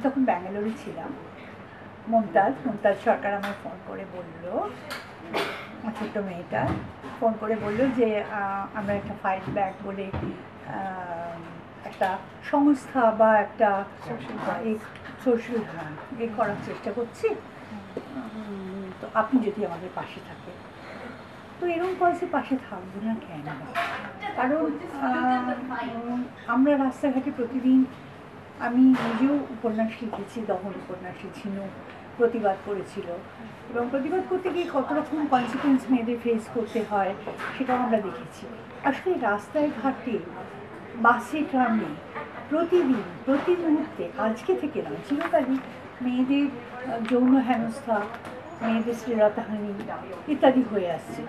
তখন ব্যাঙ্গালোরে ছিলাম। মমতাজ সরকার আমায় ফোন করে বলল, আমার ছোট্ট মেয়েটা ফোন করে বলল যে আমরা একটা ফাইট ব্যাক বলে একটা সংস্থা বা একটা সোশ্যাল করার চেষ্টা করছি, তো আপনি যদি আমাদের পাশে থাকেন। তো এরকম কয়েছে পাশে থাকবো না কেন? কারণ আমরা রাস্তাঘাটে প্রতিদিন, আমি নিজেও উপন্যাস লিখেছি, দহন উপন্যাসে ঝিনু প্রতিবাদ করেছিল, এবং প্রতিবাদ করতে গিয়ে কত রকম কনসিকুয়েন্স মেয়েদের ফেস করতে হয় সেটাও আমরা দেখেছি। আসলে রাস্তায় ঘাটে, বাসে, ট্রামে প্রতিদিন, প্রতি মুহূর্তে, আজকে থেকে নয়, চিরকালই মেয়েদের যৌন হেনস্থা, মেয়েদের শ্লীলতাহানি ইত্যাদি হয়ে আসছে,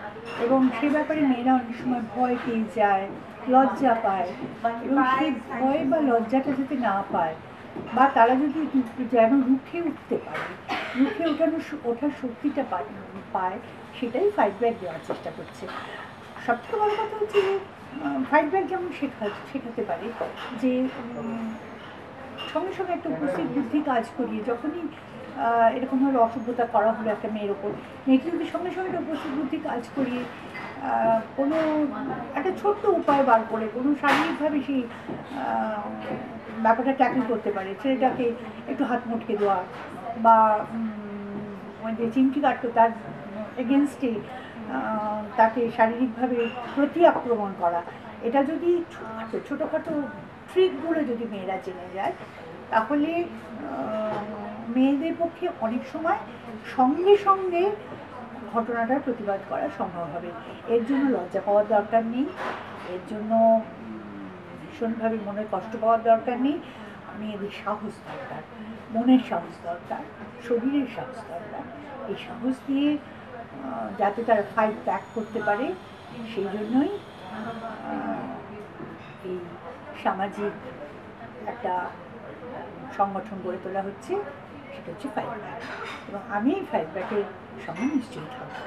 এবং সে ব্যাপারে মেয়েরা অনেক সময় ভয় পেয়ে যায়, লজ্জা পায়, এবং সেই ভয় বা লজ্জাটা যাতে না পায়, বা তারা যদি যেন রুখে উঠতে পারে, রুখে ওঠার শক্তিটা পায়, সেটাই ফাইট ব্যাক দেওয়ার চেষ্টা করছে। সবথেকে বড় কথা হচ্ছে যে ফাইট ব্যাক যেমন শেখাতে পারে যে সঙ্গে সঙ্গে একটা উপস্থিত বুদ্ধি কাজ করিয়ে, যখনই এরকমভাবে অসভ্যতা করা হলো একটা মেয়ের ওপর, মেয়েটি যদি সঙ্গে সঙ্গে একটা উপস্থিত বুদ্ধি কাজ করিয়ে কোনো একটা ছোট্ট উপায় বার করে কোনো শারীরিকভাবে সেই ব্যাপারটা ট্যাকেল করতে পারে, ছেলেটাকে একটু হাত মুটকে দেওয়া, বা যে চিমটি কাটতো তার এগেনস্টে তাকে শারীরিকভাবে প্রতি আক্রমণ করা, এটা যদি ছোটোখাটো ট্রিকগুলো যদি মেয়েরা জেনে যায়, তাহলে মেয়েদের পক্ষে অনেক সময় সঙ্গে সঙ্গে ঘটনাটার প্রতিবাদ করা সম্ভব হবে। এর জন্য লজ্জা পাওয়ার দরকার নেই, এর জন্য ভীষণভাবে মনে কষ্ট পাওয়ার দরকার নেই। মেয়েদের সাহস দরকার, মনের সাহস দরকার, শরীরের সাহস দরকার। এই সাহস দিয়ে যাতে তারা ফাইট ব্যাক করতে পারে, সেই জন্যই এই সামাজিক একটা সংগঠন গড়ে তোলা হচ্ছে, সেটা হচ্ছে ফাইট ব্যাক, এবং আমি এই ফাইট ব্যাকের সঙ্গে নিশ্চয়ই থাকবো।